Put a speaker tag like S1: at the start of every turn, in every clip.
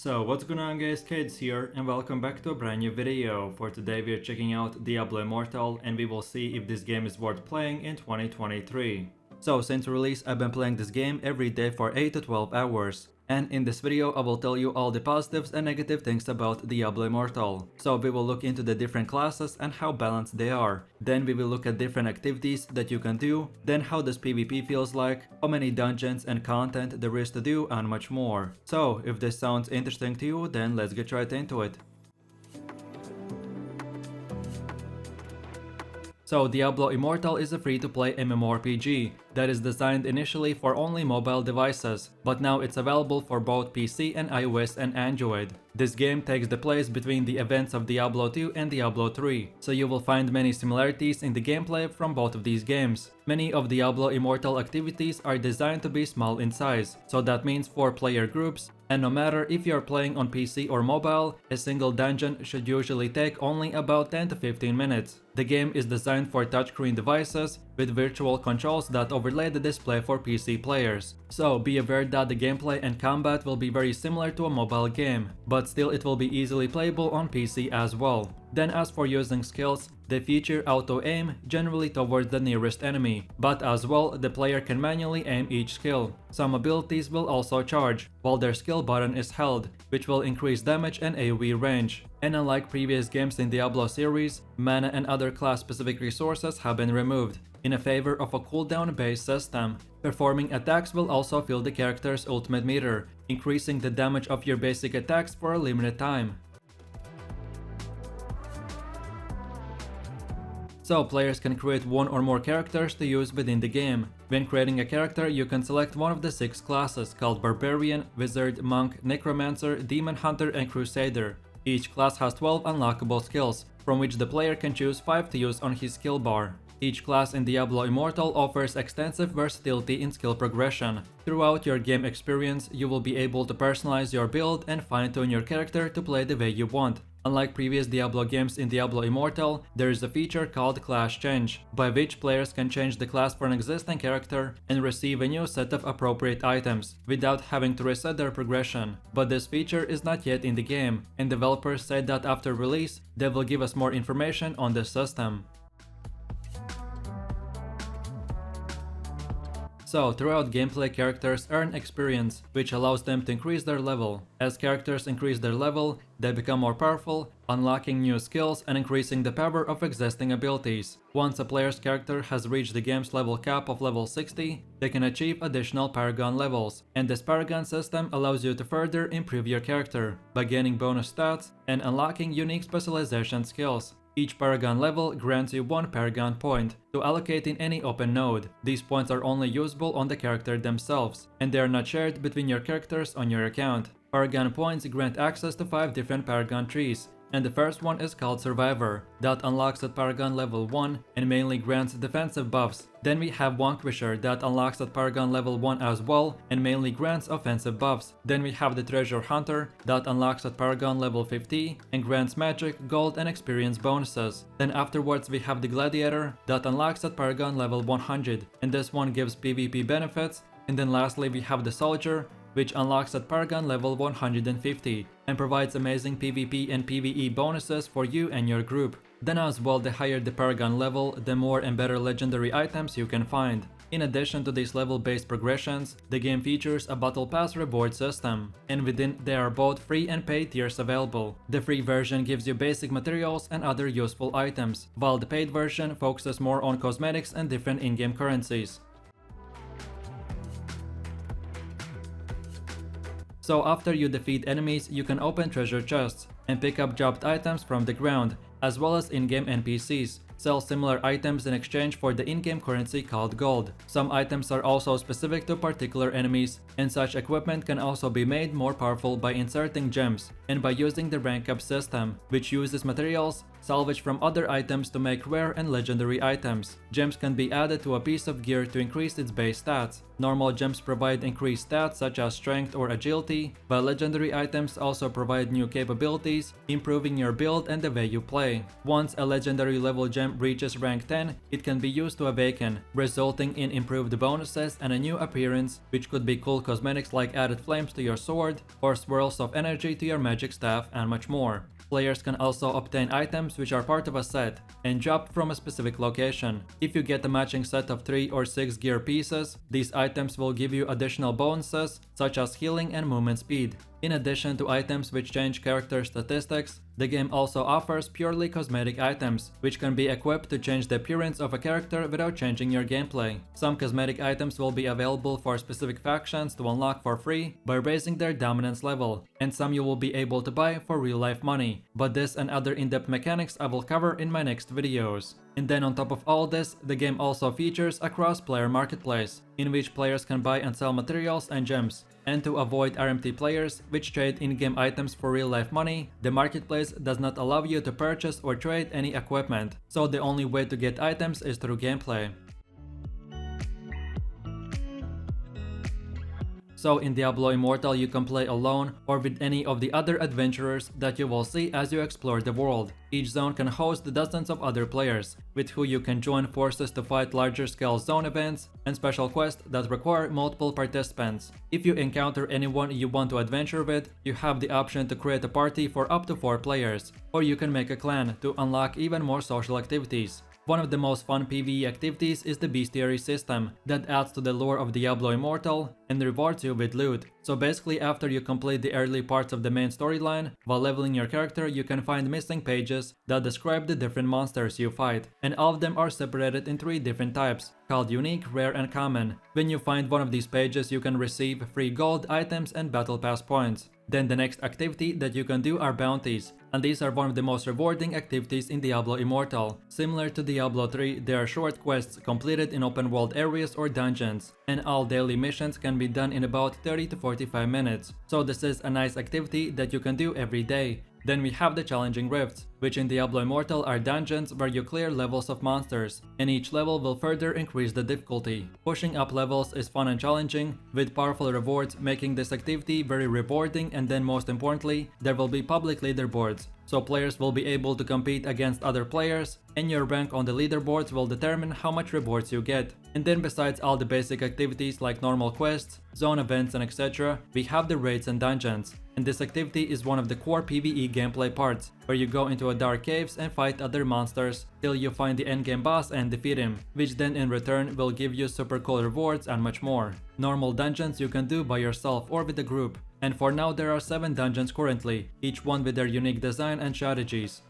S1: So what's going on guys, Kids here and welcome back to a brand new video. For today we are checking out Diablo Immortal and we will see if this game is worth playing in 2023. So since release I've been playing this game every day for 8 to 12 hours. And in this video I will tell you all the positives and negative things about Diablo Immortal. So we will look into the different classes and how balanced they are. Then we will look at different activities that you can do, then how does PvP feels like, how many dungeons and content there is to do and much more. So if this sounds interesting to you, then let's get right into it. So Diablo Immortal is a free-to-play MMORPG that is designed initially for only mobile devices, but now it's available for both PC and iOS and Android. This game takes the place between the events of Diablo 2 and Diablo 3, so you will find many similarities in the gameplay from both of these games. Many of Diablo Immortal activities are designed to be small in size, so that means 4-player groups, and no matter if you are playing on PC or mobile, a single dungeon should usually take only about 10 to 15 minutes. The game is designed for touchscreen devices with virtual controls that overlay the display for PC players. So be aware that the gameplay and combat will be very similar to a mobile game, but still it will be easily playable on PC as well. Then as for using skills, they feature auto-aim generally towards the nearest enemy, but as well the player can manually aim each skill. Some abilities will also charge, while their skill button is held, which will increase damage and AoE range. And unlike previous games in Diablo series, mana and other class-specific resources have been removed, in a favor of a cooldown-based system. Performing attacks will also fill the character's ultimate meter, increasing the damage of your basic attacks for a limited time. So players can create one or more characters to use within the game. When creating a character, you can select one of the 6 classes called Barbarian, Wizard, Monk, Necromancer, Demon Hunter, and Crusader. Each class has 12 unlockable skills, from which the player can choose 5 to use on his skill bar. Each class in Diablo Immortal offers extensive versatility in skill progression. Throughout your game experience, you will be able to personalize your build and fine-tune your character to play the way you want. Unlike previous Diablo games in Diablo Immortal, there is a feature called Class Change, by which players can change the class for an existing character and receive a new set of appropriate items, without having to reset their progression. But this feature is not yet in the game, and developers said that after release, they will give us more information on this system. So throughout gameplay, characters earn experience, which allows them to increase their level. As characters increase their level, they become more powerful, unlocking new skills and increasing the power of existing abilities. Once a player's character has reached the game's level cap of level 60, they can achieve additional Paragon levels, and this Paragon system allows you to further improve your character by gaining bonus stats and unlocking unique specialization skills. Each Paragon level grants you 1 Paragon point to allocate in any open node. These points are only usable on the character themselves, and they are not shared between your characters on your account. Paragon points grant access to 5 different Paragon trees, and the first one is called Survivor, that unlocks at Paragon level 1 and mainly grants defensive buffs. Then we have Vanquisher that unlocks at Paragon level 1 as well and mainly grants offensive buffs. Then we have the Treasure Hunter that unlocks at Paragon level 50 and grants magic, gold and experience bonuses. Then afterwards we have the Gladiator that unlocks at Paragon level 100 and this one gives PvP benefits. And then lastly we have the Soldier, which unlocks at Paragon level 150 and provides amazing PvP and PvE bonuses for you and your group. Then as well, the higher the Paragon level, the more and better legendary items you can find. In addition to these level-based progressions, the game features a Battle Pass reward system, and within there are both free and paid tiers available. The free version gives you basic materials and other useful items, while the paid version focuses more on cosmetics and different in-game currencies. So after you defeat enemies, you can open treasure chests and pick up dropped items from the ground, as well as in-game NPCs. Sell similar items in exchange for the in-game currency called gold. Some items are also specific to particular enemies, and such equipment can also be made more powerful by inserting gems and by using the rank up system, which uses materials salvaged from other items to make rare and legendary items. Gems can be added to a piece of gear to increase its base stats. Normal gems provide increased stats such as strength or agility, while legendary items also provide new capabilities, improving your build and the way you play. Once a legendary level gem item reaches rank 10, it can be used to awaken, resulting in improved bonuses and a new appearance, which could be cool cosmetics like added flames to your sword, or swirls of energy to your magic staff, and much more. Players can also obtain items which are part of a set and drop from a specific location. If you get a matching set of 3 or 6 gear pieces, these items will give you additional bonuses such as healing and movement speed. In addition to items which change character statistics, the game also offers purely cosmetic items, which can be equipped to change the appearance of a character without changing your gameplay. Some cosmetic items will be available for specific factions to unlock for free by raising their dominance level, and some you will be able to buy for real-life money, but this and other in-depth mechanics I will cover in my next videos. And then on top of all this, the game also features a cross-player marketplace, in which players can buy and sell materials and gems. And to avoid RMT players, which trade in-game items for real-life money, the marketplace does not allow you to purchase or trade any equipment, so the only way to get items is through gameplay. So in Diablo Immortal you can play alone or with any of the other adventurers that you will see as you explore the world. Each zone can host dozens of other players, with who you can join forces to fight larger scale zone events and special quests that require multiple participants. If you encounter anyone you want to adventure with, you have the option to create a party for up to 4 players, or you can make a clan to unlock even more social activities. One of the most fun PvE activities is the bestiary system that adds to the lore of Diablo Immortal and rewards you with loot. So basically after you complete the early parts of the main storyline, while leveling your character you can find missing pages that describe the different monsters you fight, and all of them are separated in 3 different types, called unique, rare and common. When you find one of these pages you can receive free gold, items and battle pass points. Then the next activity that you can do are bounties, and these are one of the most rewarding activities in Diablo Immortal. Similar to Diablo 3, they are short quests completed in open world areas or dungeons, and all daily missions can be done in about 30 to 45 minutes. So this is a nice activity that you can do every day. Then we have the challenging rifts, which in Diablo Immortal are dungeons where you clear levels of monsters, and each level will further increase the difficulty. Pushing up levels is fun and challenging, with powerful rewards making this activity very rewarding, and then most importantly, there will be public leaderboards, so players will be able to compete against other players, and your rank on the leaderboards will determine how much rewards you get. And then besides all the basic activities like normal quests, zone events and etc, we have the raids and dungeons. And this activity is one of the core PvE gameplay parts, where you go into a dark caves and fight other monsters till you find the endgame boss and defeat him, which then in return will give you super cool rewards and much more. Normal dungeons you can do by yourself or with a group, and for now there are 7 dungeons currently, each one with their unique design and strategies.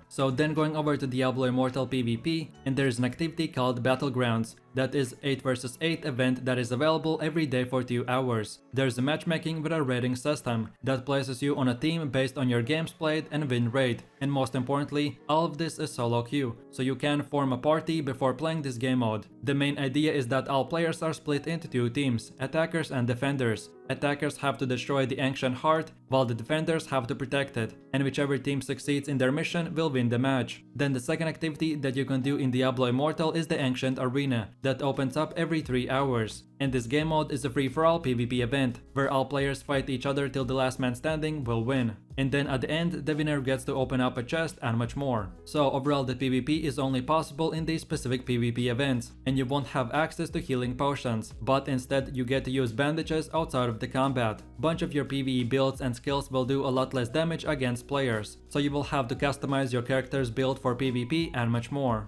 S1: So then going over to Diablo Immortal PvP, and there is an activity called Battlegrounds, that is 8 vs 8 event that is available every day for 2 hours. There's a matchmaking with a rating system that places you on a team based on your games played and win rate, and most importantly, all of this is solo queue, so you can form a party before playing this game mode. The main idea is that all players are split into 2 teams, attackers and defenders. Attackers have to destroy the ancient heart, while the defenders have to protect it, and whichever team succeeds in their mission will win the match. Then the second activity that you can do in Diablo Immortal is the Ancient Arena, that opens up every 3 hours. And this game mode is a free-for-all PvP event, where all players fight each other till the last man standing will win. And then at the end, the winner gets to open up a chest and much more. So overall the PvP is only possible in these specific PvP events, and you won't have access to healing potions, but instead you get to use bandages outside of the combat. Bunch of your PvE builds and skills will do a lot less damage against players, so you will have to customize your character's build for PvP and much more.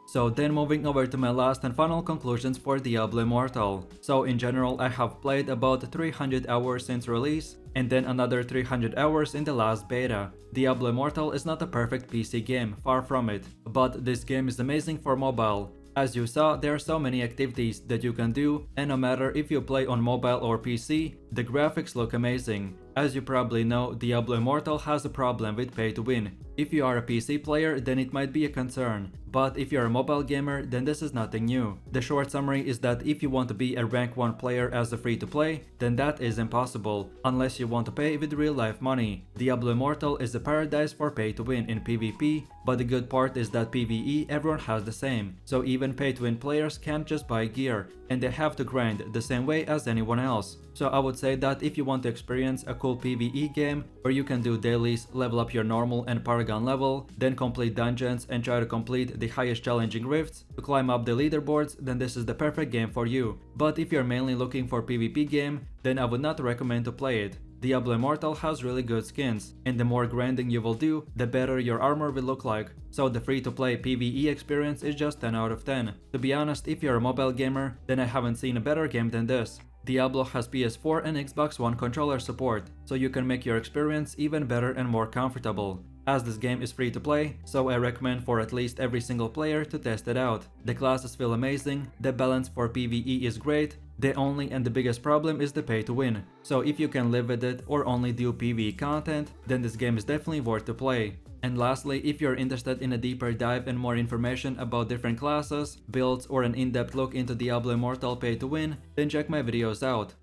S1: So then moving over to my last and final conclusions for Diablo Immortal. So in general I have played about 300 hours since release, and then another 300 hours in the last beta. Diablo Immortal is not a perfect PC game, far from it, but this game is amazing for mobile. As you saw, there are so many activities that you can do, and no matter if you play on mobile or PC, the graphics look amazing. As you probably know, Diablo Immortal has a problem with pay to win. If you are a PC player, then it might be a concern, But if you're a mobile gamer, then this is nothing new. The short summary is that if you want to be a rank 1 player as a free-to-play, then that is impossible, unless you want to pay with real-life money. Diablo Immortal is a paradise for pay-to-win in PvP, but the good part is that PvE everyone has the same, so even pay-to-win players can't just buy gear, and they have to grind the same way as anyone else. So I would say that if you want to experience a cool PvE game where you can do dailies, level up your normal and paragon level, then complete dungeons and try to complete the highest challenging rifts to climb up the leaderboards, then this is the perfect game for you. But if you're mainly looking for PvP game, then I would not recommend to play it. Diablo Immortal has really good skins, and the more grinding you will do, the better your armor will look like. So the free-to-play PvE experience is just 10 out of 10. To be honest, if you're a mobile gamer, then I haven't seen a better game than this. Diablo has PS4 and Xbox One controller support, so you can make your experience even better and more comfortable. As this game is free to play, so I recommend for at least every single player to test it out. The classes feel amazing, the balance for PvE is great, the only and the biggest problem is the pay to win. So if you can live with it or only do PvE content, then this game is definitely worth to play. And lastly, if you're interested in a deeper dive and more information about different classes, builds, or an in-depth look into Diablo Immortal pay to win, then check my videos out.